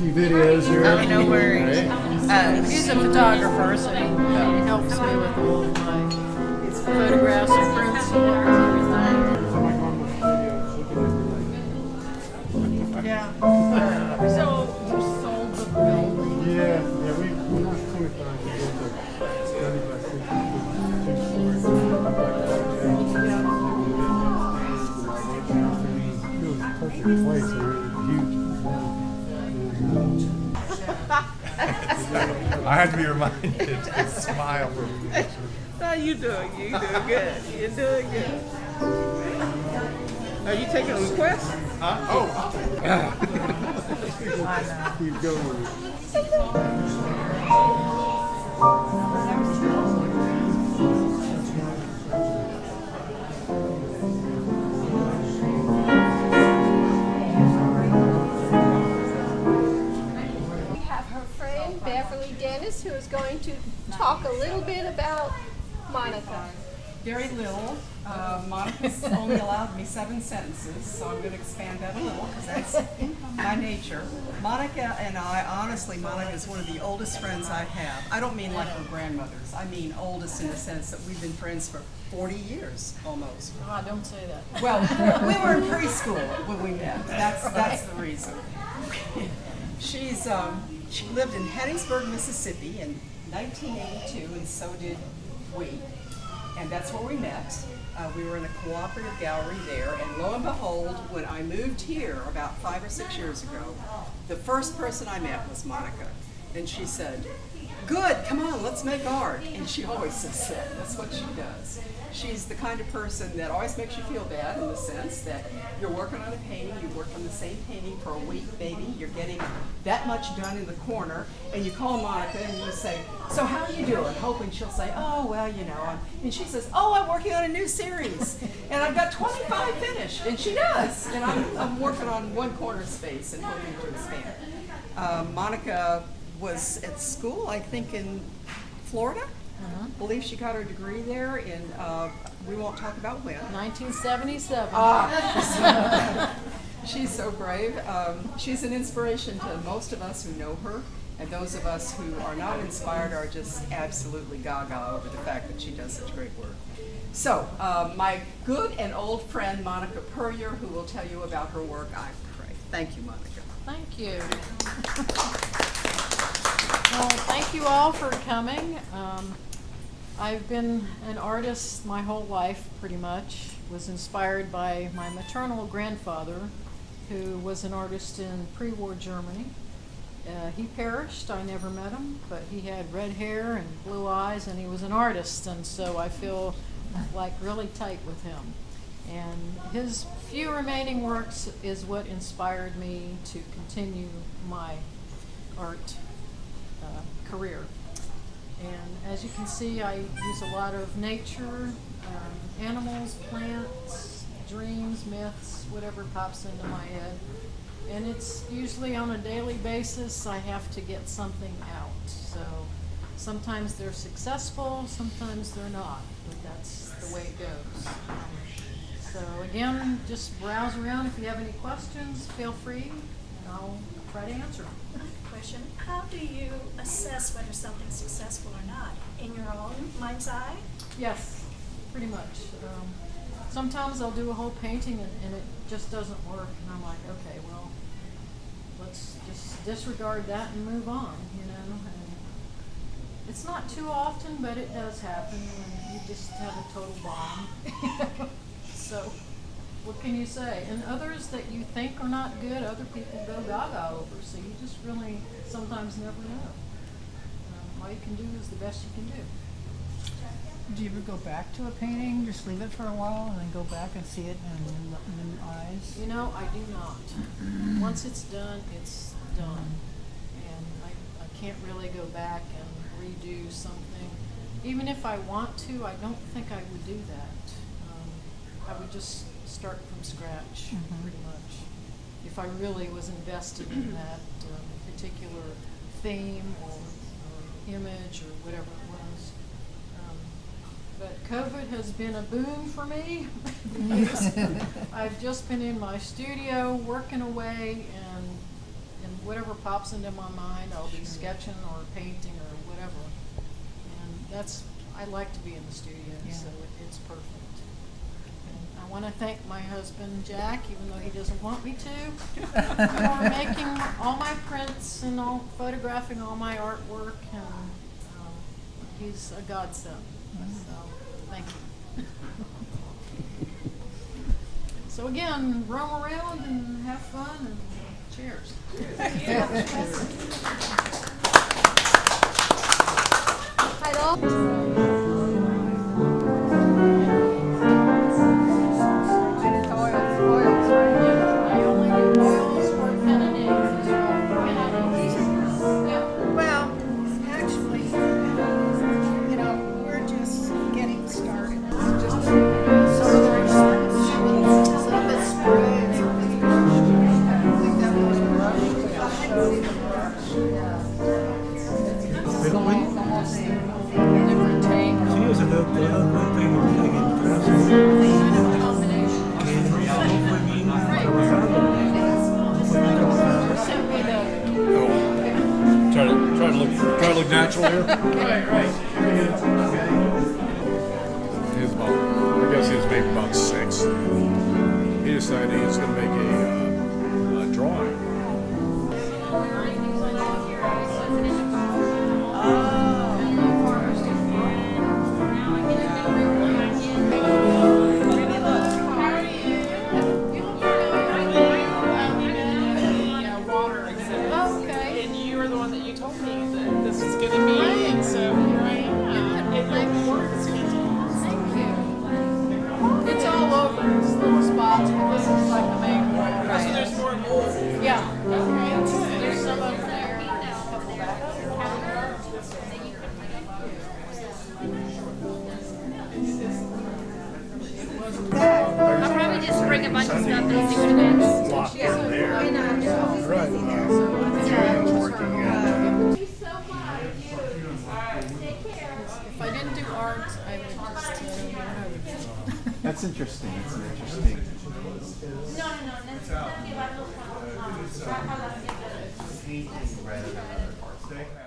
few videos or Oh, no worries. right? He's a photographer, so he helps me with all of my photographs and prints and everything. I'm like on the videos looking at Yeah. So you sold the building? yeah, we were 25 years old, like 30 by 60, two stories. It was a perfect place. It was huge. I had to be reminded to smile. How you doing? You doing good. You're doing good. Are you taking requests? Huh? Oh. Keep going. We have her friend Beverly Dennis, who is going to talk a little bit about Monica. Very little. Monica's only allowed me 7 sentences, so I'm going to expand that a little because that's my nature. Monica and I, honestly, Monica is one of the oldest friends I have. I don't mean like we're grandmothers. I mean oldest in the sense that we've been friends for 40 years almost. Oh, don't say that. Well, we were in preschool when we met. That's the reason. She lived in Hattiesburg, Mississippi in 1982, and so did we. And that's where we met. We were in a cooperative gallery there, and lo and behold, when I moved here about 5 or 6 years ago, the first person I met was Monica. And she said, "Good, come on, let's make art." And she always says that. That's what she does. She's the kind of person that always makes you feel bad in the sense that you're working on a painting, you work on the same painting for a week maybe, you're getting that much done in the corner, and you call Monica and you say, "So how are you doing?" Hoping she'll say, "Oh, well, you know." And she says, "Oh, I'm working on a new series, and I've got 25 finished," and she does. And I'm working on one corner space and hoping to expand. Monica was at school, I think, in Florida. I believe she got her degree there in, we won't talk about when. 1977. She's so brave. She's an inspiration to most of us who know her, and those of us who are not inspired are just absolutely gaga over the fact that she does such great work. So, my good and old friend Monica Puryear, who will tell you about her work, I pray. Thank you, Monica. Thank you. Well, thank you all for coming. I've been an artist my whole life, pretty much. Was inspired by my maternal grandfather, who was an artist in pre-war Germany. He perished. I never met him, but he had red hair and blue eyes, and he was an artist, and so I feel like really tight with him. And his few remaining works is what inspired me to continue my art career. And as you can see, I use a lot of nature, animals, plants, dreams, myths, whatever pops into my head. And it's usually on a daily basis I have to get something out. So sometimes they're successful, sometimes they're not, but that's the way it goes. So again, just browse around. If you have any questions, feel free, and I'll try to answer them. Question: how do you assess whether something's successful or not? In your own mind's eye? Yes, pretty much. Sometimes I'll do a whole painting and it just doesn't work, and I'm like, okay, well, let's just disregard that and move on, you know. And it's not too often, but it does happen when you just have a total bomb. So, what can you say? And others that you think are not good, other people go gaga over, so you just really sometimes never know. All you can do is the best you can do. Do you ever go back to a painting, just leave it for a while, and then go back and see it in new eyes? You know, I do not. Once it's done, it's done. And I can't really go back and redo something. Even if I want to, I don't think I would do that. I would just start from scratch, pretty much. If I really was invested in that particular theme or image or whatever it was. But COVID has been a boon for me because I've just been in my studio working away, and whatever pops into my mind, I'll be sketching or painting or whatever. And I like to be in the studio, so it's perfect. And I want to thank my husband, Jack, even though he doesn't want me to, for making all my prints and photographing all my artwork. And he's a godsend. So thank you. So again, roam around and have fun and cheers. I only do oils or pen and ink as well. Pen and ink. Yeah. Well, actually, we're just getting started. It's just some of it's sprayed, some of it's brushed. I think that was Different take. Sí, o sea, te das cuenta que el trazo Kind of combination. que no fue bien trabajado. No fue bien trabajado. Sent me the Try to look natural here. Right. He was I guess he was maybe about 6. He decided he was going to make a drawing. Water exhibit. Oh, okay. And you were the one that you told me that this was going to be, and so here I am. It works. Thank you. It's all over. It's little spots, but this is like the main one. So there's more gold. Yeah. Okay. There's some over there. A couple back there. I'll probably just bring a bunch of stuff and see what it is. Lot there. Right. Julian's working at. If I didn't do art, I would just That's interesting. That's an interesting. No, Painting rather than art.